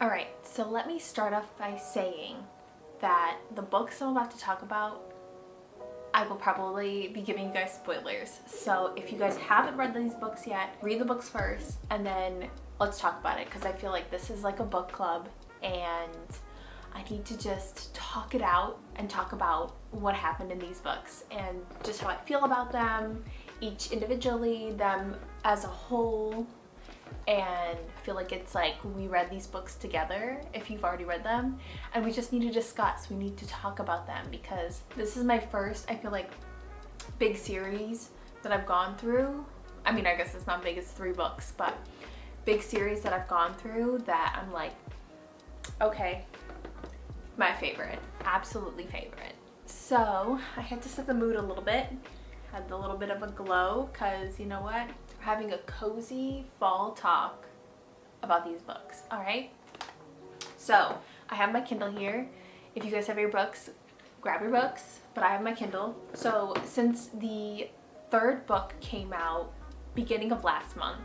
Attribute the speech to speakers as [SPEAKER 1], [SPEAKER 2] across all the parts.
[SPEAKER 1] Alright, so let me start off by saying that the books I'm about to talk about, I will probably be giving you guys spoilers. So if you guys haven't read these books yet, read the books first and then let's talk about it, because I feel like this is like a book club and I need to just talk it out and talk about what happened in these books and just how I feel about them, each individually, them as a whole. And I feel like it's like we read these books together if you've already read them, and we just need to discuss, we need to talk about them, because this is my first, I feel like, big series that I've gone through. I mean, I guess it's not big, it's 3 books, but big series that I've gone through that I'm like, okay, my favorite, absolutely favorite. So I had to set the mood a little bit, had a little bit of a glow, because you know what? We're having a cozy fall talk about these books, all right? So I have my Kindle here. If you guys have your books, grab your books, but I have my Kindle. So since the 3rd book came out beginning of last month,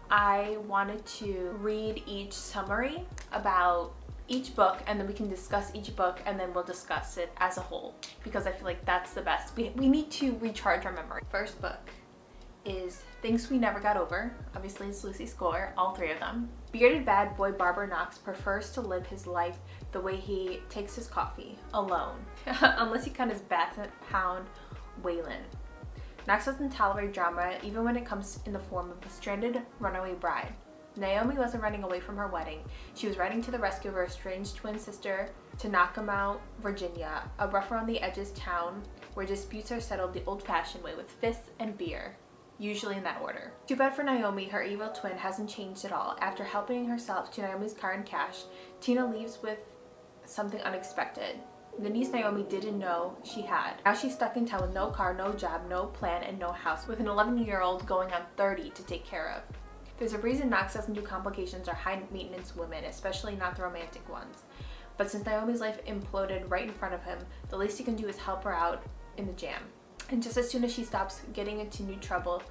[SPEAKER 1] I wanted to read each summary about each book, and then we can discuss each book, and then we'll discuss it as a whole, because I feel like that's the best. We need to recharge our memory. First book is Things We Never Got Over. Obviously it's Lucy's score, all 3 of them. Bearded bad boy Barber Knox prefers to live his life the way he takes his coffee, alone, unless he kind of basset hound Waylon. Knox doesn't tolerate drama, even when it comes in the form of a stranded runaway bride. Naomi wasn't running away from her wedding. She was riding to the rescue of her estranged twin sister to Knockemout, Virginia, a rough around the edges town where disputes are settled the old-fashioned way with fists and beer, usually in that order. Too bad for Naomi, her evil twin hasn't changed at all. After helping herself to Naomi's car and cash, Tina leaves with something unexpected. The niece Naomi didn't know she had. Now she's stuck in town with no car, no job, no plan, and no house, with an 11-year-old going on 30 to take care of. There's a reason Knox doesn't do complications or high-maintenance women, especially not the romantic ones. But since Naomi's life imploded right in front of him, the least he can do is help her out in the jam. And just as soon as she stops getting into new trouble,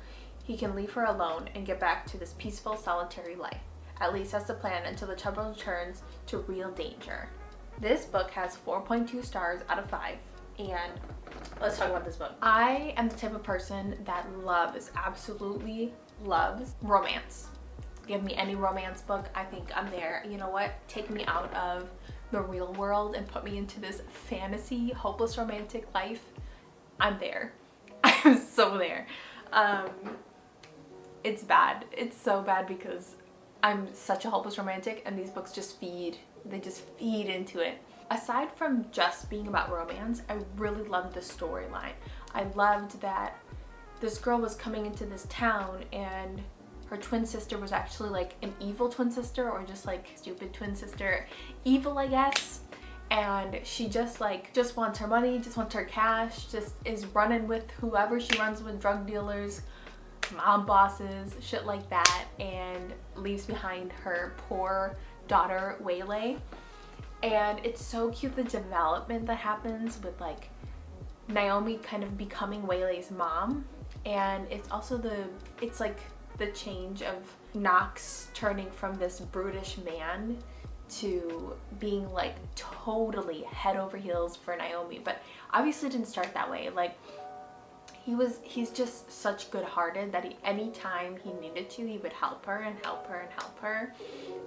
[SPEAKER 1] he can leave her alone and get back to this peaceful, solitary life. At least that's the plan, until the trouble turns to real danger. This book has 4.2 stars out of 5, and let's talk about this book. I am the type of person that absolutely loves romance. Give me any romance book, I think I'm there. You know what? Take me out of the real world and put me into this fantasy, hopeless romantic life. I'm there. I'm so there. It's bad. It's so bad because I'm such a hopeless romantic, and these books just feed into it. Aside from just being about romance, I really loved the storyline. I loved that this girl was coming into this town and her twin sister was actually like an evil twin sister, or just like stupid twin sister. Evil, I guess. And she just wants her money, just wants her cash, just is running with whoever she runs with, drug dealers, mob bosses, shit like that, and leaves behind her poor daughter, Waylay. And it's so cute, the development that happens with like Naomi kind of becoming Waylay's mom. And it's also it's like the change of Knox turning from this brutish man to being like totally head over heels for Naomi. But obviously it didn't start that way. Like he's just such good-hearted that anytime he needed to, he would help her and help her and help her.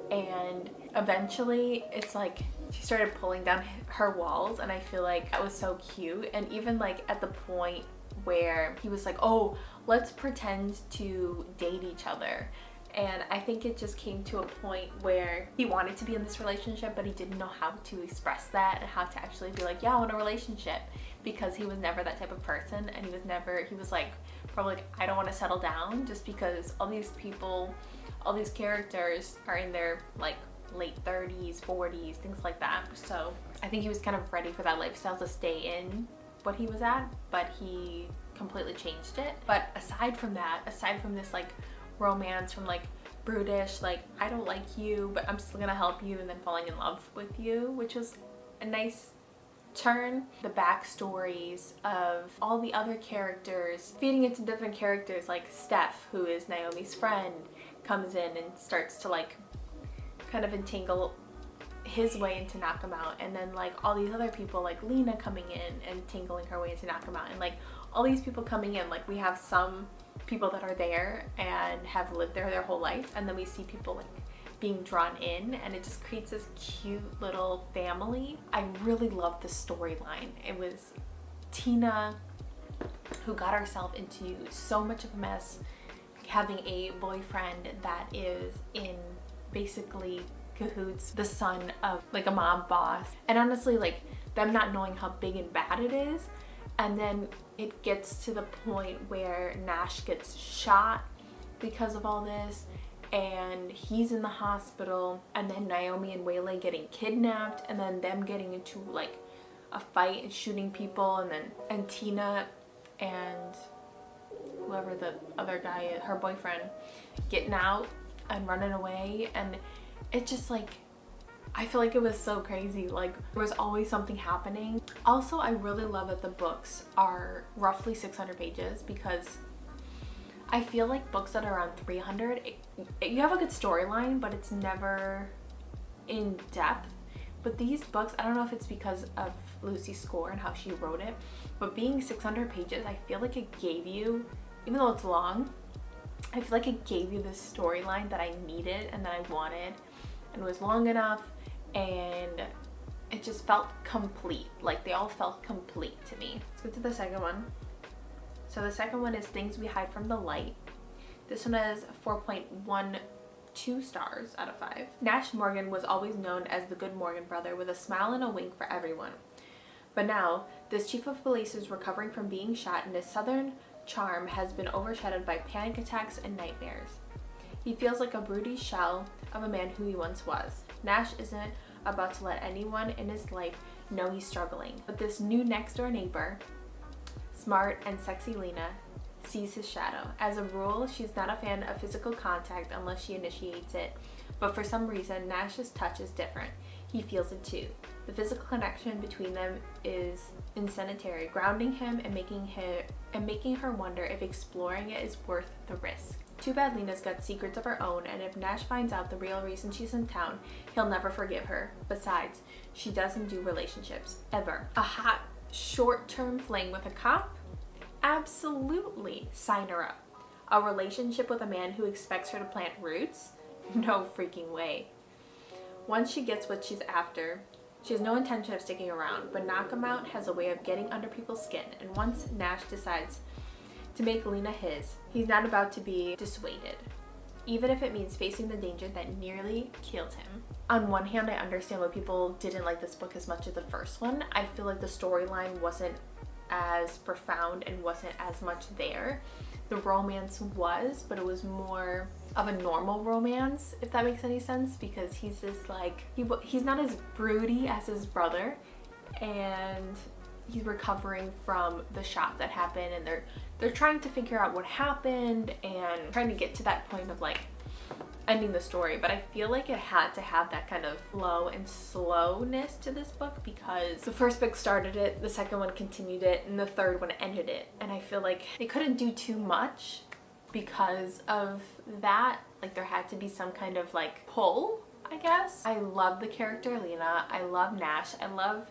[SPEAKER 1] And eventually it's like she started pulling down her walls, and I feel like that was so cute. And even like at the point where he was like, oh, let's pretend to date each other. And I think it just came to a point where he wanted to be in this relationship, but he didn't know how to express that and how to actually be like, yeah, I want a relationship, because he was never that type of person. And he was like, probably like, I don't want to settle down, just because all these people, all these characters are in their like late 30s, 40s, things like that. So I think he was kind of ready for that lifestyle to stay in what he was at, but he completely changed it. But aside from that, aside from this like romance from like brutish, like I don't like you but I'm still gonna help you, and then falling in love with you, which was a nice turn. The backstories of all the other characters, feeding into different characters, like Steph, who is Naomi's friend, comes in and starts to like kind of entangle his way into Knockemout, and then like all these other people like Lena coming in and tingling her way into Knockemout, and like all these people coming in. Like we have some people that are there and have lived there their whole life, and then we see people like being drawn in, and it just creates this cute little family. I really loved the storyline. It was Tina who got herself into so much of a mess, having a boyfriend that is in basically cahoots, the son of like a mob boss, and honestly like them not knowing how big and bad it is. And then it gets to the point where Nash gets shot because of all this, and he's in the hospital, and then Naomi and Waylay getting kidnapped, and then them getting into like a fight and shooting people, and Tina and whoever the other guy is, her boyfriend, getting out and running away. And it just like, I feel like it was so crazy. Like there was always something happening. Also, I really love that the books are roughly 600 pages, because I feel like books that are around 300, you have a good storyline, but it's never in depth. But these books, I don't know if it's because of Lucy's score and how she wrote it, but being 600 pages, I feel like it gave you, even though it's long, I feel like it gave you this storyline that I needed and that I wanted, and it was long enough, and it just felt complete. Like they all felt complete to me. Let's get to the second one. So the second one is Things We Hide from the Light. This one has 4.12 stars out of 5. Nash Morgan was always known as the good Morgan brother, with a smile and a wink for everyone. But now, this chief of police is recovering from being shot, and his southern charm has been overshadowed by panic attacks and nightmares. He feels like a broody shell of a man who he once was. Nash isn't about to let anyone in his life know he's struggling, but this new next-door neighbor, smart and sexy Lena, sees his shadow. As a rule, she's not a fan of physical contact unless she initiates it, but for some reason, Nash's touch is different. He feels it too. The physical connection between them is insanitary, grounding him and making her wonder if exploring it is worth the risk. Too bad Lena's got secrets of her own, and if Nash finds out the real reason she's in town, he'll never forgive her. Besides, she doesn't do relationships, ever. A hot, short-term fling with a cop? Absolutely, sign her up. A relationship with a man who expects her to plant roots? No freaking way. Once she gets what she's after, she has no intention of sticking around, but Knockemout has a way of getting under people's skin, and once Nash decides to make Lena his, he's not about to be dissuaded, even if it means facing the danger that nearly killed him. On one hand, I understand why people didn't like this book as much as the first one. I feel like the storyline wasn't as profound and wasn't as much there. The romance was, but it was more of a normal romance, if that makes any sense, because he's this like, he's not as broody as his brother, and he's recovering from the shot that happened, and they're trying to figure out what happened and trying to get to that point of like ending the story. But I feel like it had to have that kind of flow and slowness to this book, because the first book started it, the second one continued it, and the third one ended it. And I feel like they couldn't do too much because of that. Like there had to be some kind of like pull, I guess. I love the character Lena. I love Nash. I love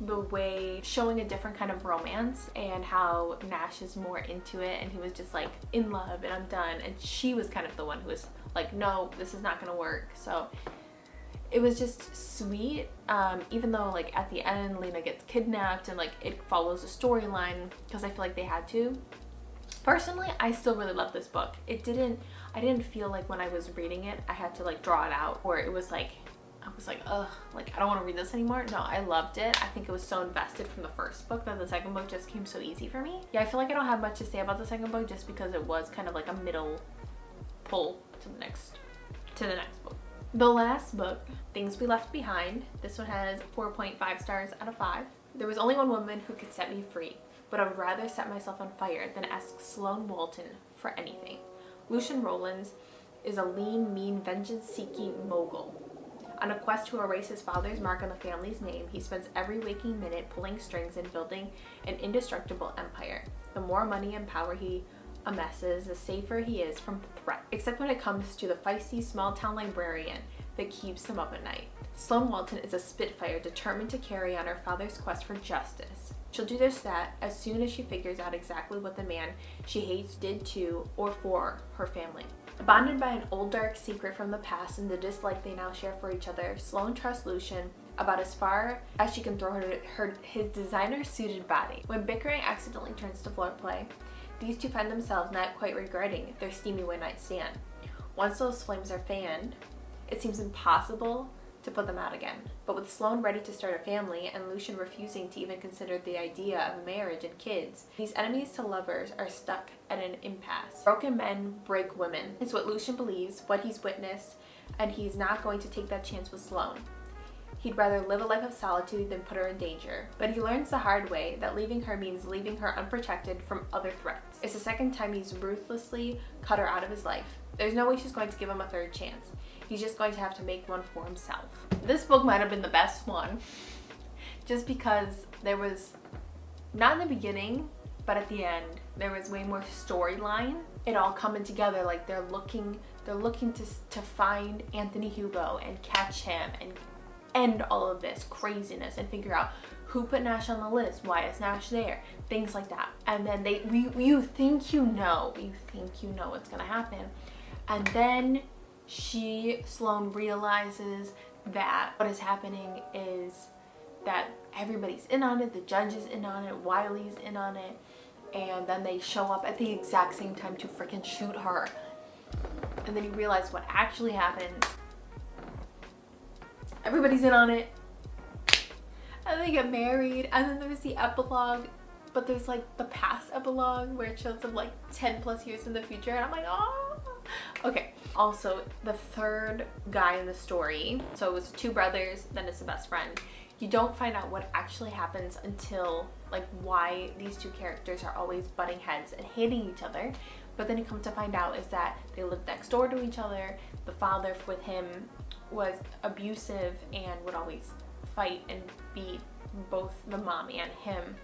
[SPEAKER 1] the way showing a different kind of romance, and how Nash is more into it, and he was just like in love and I'm done, and she was kind of the one who was like, no, this is not gonna work. So it was just sweet, even though like at the end Lena gets kidnapped and like it follows a storyline, because I feel like they had to. Personally, I still really love this book. I didn't feel like when I was reading it I had to like draw it out, or it was like I was like, ugh, like I don't want to read this anymore. No, I loved it. I think it was so invested from the first book that the second book just came so easy for me. Yeah, I feel like I don't have much to say about the second book, just because it was kind of like a middle pull to the next book. The last book, Things We Left Behind. This one has 4.5 stars out of 5. There was only one woman who could set me free, but I would rather set myself on fire than ask Sloane Walton for anything. Lucian Rollins is a lean, mean, vengeance-seeking mogul. On a quest to erase his father's mark on the family's name, he spends every waking minute pulling strings and building an indestructible empire. The more money and power he amasses, the safer he is from threat, except when it comes to the feisty small-town librarian that keeps him up at night. Sloane Walton is a spitfire determined to carry on her father's quest for justice. She'll do just that as soon as she figures out exactly what the man she hates did to or for her family. Bonded by an old dark secret from the past and the dislike they now share for each other, Sloane trusts Lucian about as far as she can throw his designer-suited body. When bickering accidentally turns to foreplay, these two find themselves not quite regretting their steamy one-night stand. Once those flames are fanned, it seems impossible to put them out again. But with Sloane ready to start a family and Lucian refusing to even consider the idea of marriage and kids, these enemies to lovers are stuck at an impasse. Broken men break women is what Lucian believes, what he's witnessed, and he's not going to take that chance with Sloane. He'd rather live a life of solitude than put her in danger. But he learns the hard way that leaving her means leaving her unprotected from other threats. It's the second time he's ruthlessly cut her out of his life. There's no way she's going to give him a third chance. He's just going to have to make one for himself. This book might have been the best one, just because there was, not in the beginning, but at the end, there was way more storyline. It all coming together, like they're looking to find Anthony Hugo and catch him and end all of this craziness and figure out who put Nash on the list, why is Nash there, things like that. And then you think you know what's gonna happen, and then Sloane realizes that what is happening is that everybody's in on it, the judge is in on it, Wiley's in on it, and then they show up at the exact same time to freaking shoot her. And then you realize what actually happened. Everybody's in on it, and they get married, and then there's the epilogue, but there's like the past epilogue where it shows them like 10 plus years in the future, and I'm like, oh. Okay, also the third guy in the story, so it was two brothers, then it's the best friend. You don't find out what actually happens until like why these two characters are always butting heads and hating each other. But then you come to find out is that they lived next door to each other. The father with him was abusive and would always fight and beat both the mom and him.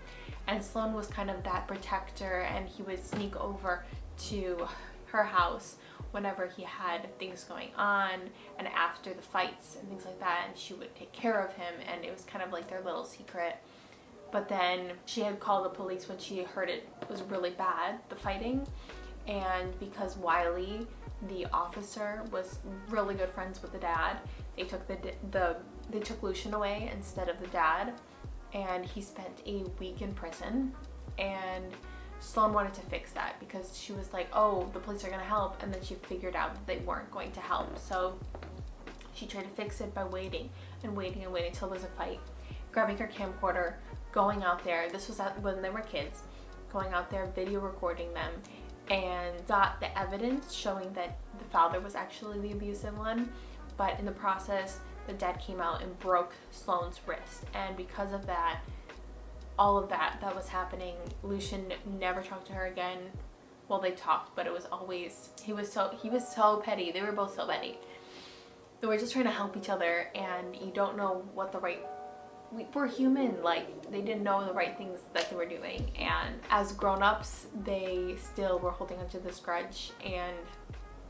[SPEAKER 1] And Sloane was kind of that protector, and he would sneak over to her house whenever he had things going on and after the fights and things like that, and she would take care of him, and it was kind of like their little secret. But then she had called the police when she heard it was really bad, the fighting, and because Wiley, the officer, was really good friends with the dad, they took Lucian away instead of the dad, and he spent a week in prison. And Sloane wanted to fix that because she was like, oh, the police are gonna help, and then she figured out that they weren't going to help. So she tried to fix it by waiting and waiting and waiting until there was a fight, grabbing her camcorder, going out there. This was when they were kids, going out there, video recording them, and got the evidence showing that the father was actually the abusive one. But in the process, the dad came out and broke Sloane's wrist, and because of that, all of that was happening, Lucian never talked to her again. Well, they talked, but it was always, he was so petty. They were both so petty. They were just trying to help each other, and you don't know what we're human, like they didn't know the right things that they were doing, and as grown-ups they still were holding onto this grudge,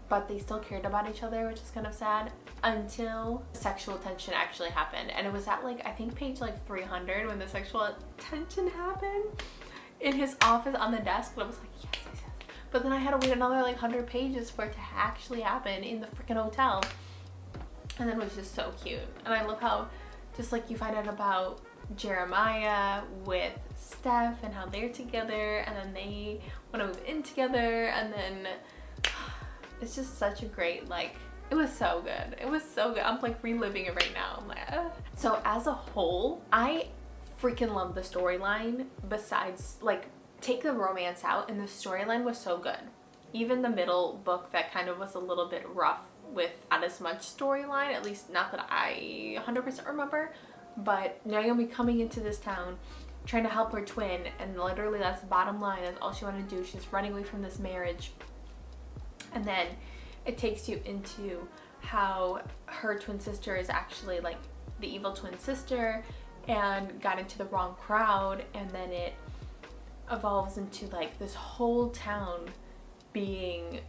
[SPEAKER 1] but they still cared about each other, which is kind of sad, until sexual tension actually happened. And it was at like, I think page like 300 when the sexual tension happened in his office on the desk, but I was like, yes. But then I had to wait another like 100 pages for it to actually happen in the freaking hotel. And then it was just so cute. And I love how just like you find out about Jeremiah with Steph and how they're together, and then they want to move in together, and then it's just such a great, like, it was so good. It was so good. I'm like reliving it right now. I'm like, ugh. So as a whole, I freaking love the storyline. Besides, like, take the romance out, and the storyline was so good. Even the middle book that kind of was a little bit rough with not as much storyline, at least not that I 100% remember, but Naomi coming into this town, trying to help her twin, and literally that's the bottom line. That's all she wanted to do. She's running away from this marriage. And then it takes you into how her twin sister is actually like the evil twin sister and got into the wrong crowd, and then it evolves into like this whole town being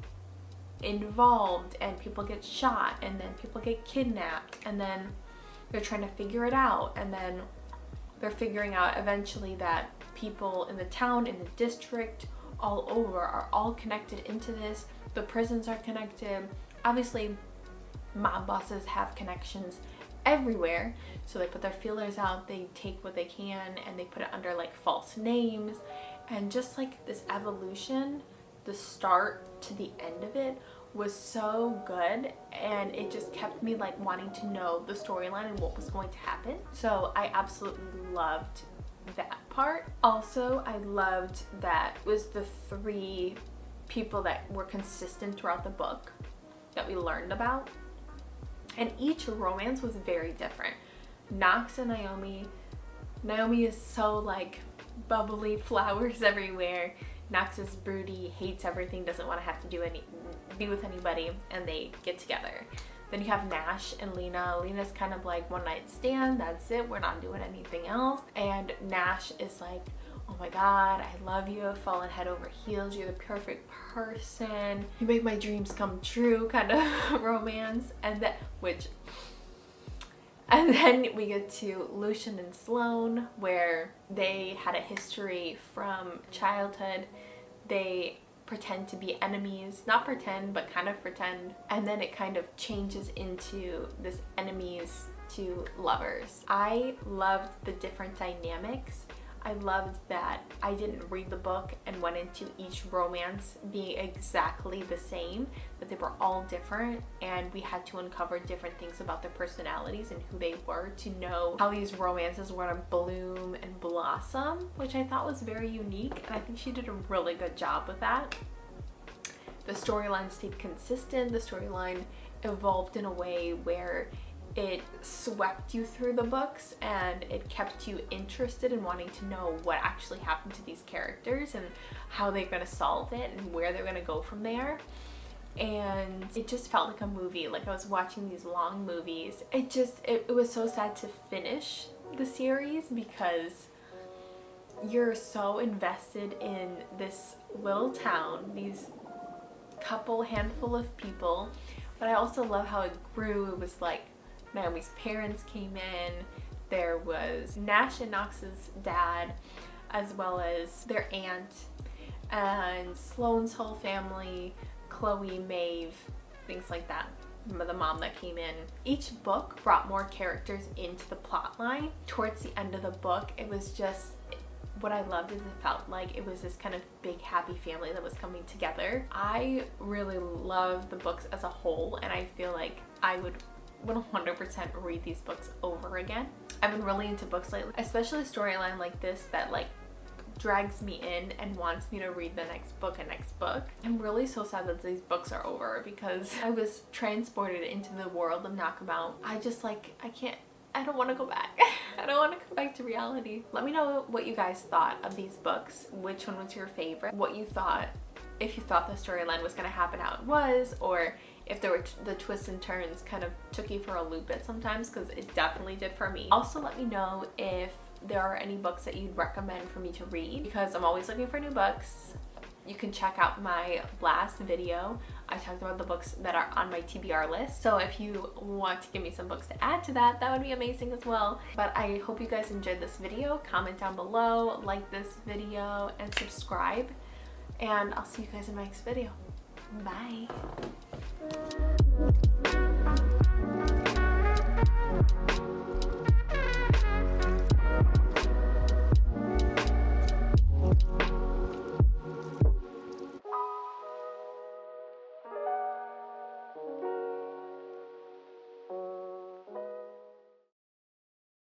[SPEAKER 1] involved, and people get shot, and then people get kidnapped, and then they're trying to figure it out, and then they're figuring out eventually that people in the town, in the district, all over are all connected into this. The prisons are connected. Obviously, mob bosses have connections everywhere, so they put their feelers out, they take what they can, and they put it under like false names. And just like this evolution, the start to the end of it was so good, and it just kept me like wanting to know the storyline and what was going to happen. So I absolutely loved that part. Also, I loved that it was the 3 people that were consistent throughout the book that we learned about, and each romance was very different. Knox and Naomi is so like bubbly, flowers everywhere. Knox is broody, hates everything, doesn't want to have to be with anybody, and they get together. Then you have Nash and Lena. Lena's kind of like one night stand, that's it, we're not doing anything else. And Nash is like, oh my god, I love you, I've fallen head over heels, you're the perfect person, you make my dreams come true kind of romance. And then we get to Lucian and Sloane, where they had a history from childhood. They pretend to be enemies, not pretend, but kind of pretend, and then it kind of changes into this enemies to lovers. I loved the different dynamics. I loved that I didn't read the book and went into each romance being exactly the same, that they were all different, and we had to uncover different things about their personalities and who they were to know how these romances were to bloom and blossom, which I thought was very unique, and I think she did a really good job with that. The storyline stayed consistent. The storyline evolved in a way where it swept you through the books and it kept you interested in wanting to know what actually happened to these characters and how they're going to solve it and where they're going to go from there. And it just felt like a movie, like I was watching these long movies. It was so sad to finish the series because you're so invested in this little town, these handful of people, but I also love how it grew. It was like Naomi's parents came in, there was Nash and Knox's dad, as well as their aunt, and Sloane's whole family, Chloe, Maeve, things like that, the mom that came in. Each book brought more characters into the plot line. Towards the end of the book, it was just, what I loved is it felt like it was this kind of big happy family that was coming together. I really love the books as a whole, and I feel like I would 100% read these books over again. I've been really into books lately, especially a storyline like this that like drags me in and wants me to read the next book and next book. I'm really so sad that these books are over because I was transported into the world of Knockemout. I don't want to go back. I don't want to go back to reality. Let me know what you guys thought of these books. Which one was your favorite? What you thought, if you thought the storyline was going to happen how it was, or if there were the twists and turns kind of took you for a loop at sometimes, because it definitely did for me. Also, let me know if there are any books that you'd recommend for me to read, because I'm always looking for new books. You can check out my last video. I talked about the books that are on my TBR list. So if you want to give me some books to add to that, that would be amazing as well. But I hope you guys enjoyed this video. Comment down below, like this video, and subscribe. And I'll see you guys in my next video. Bye.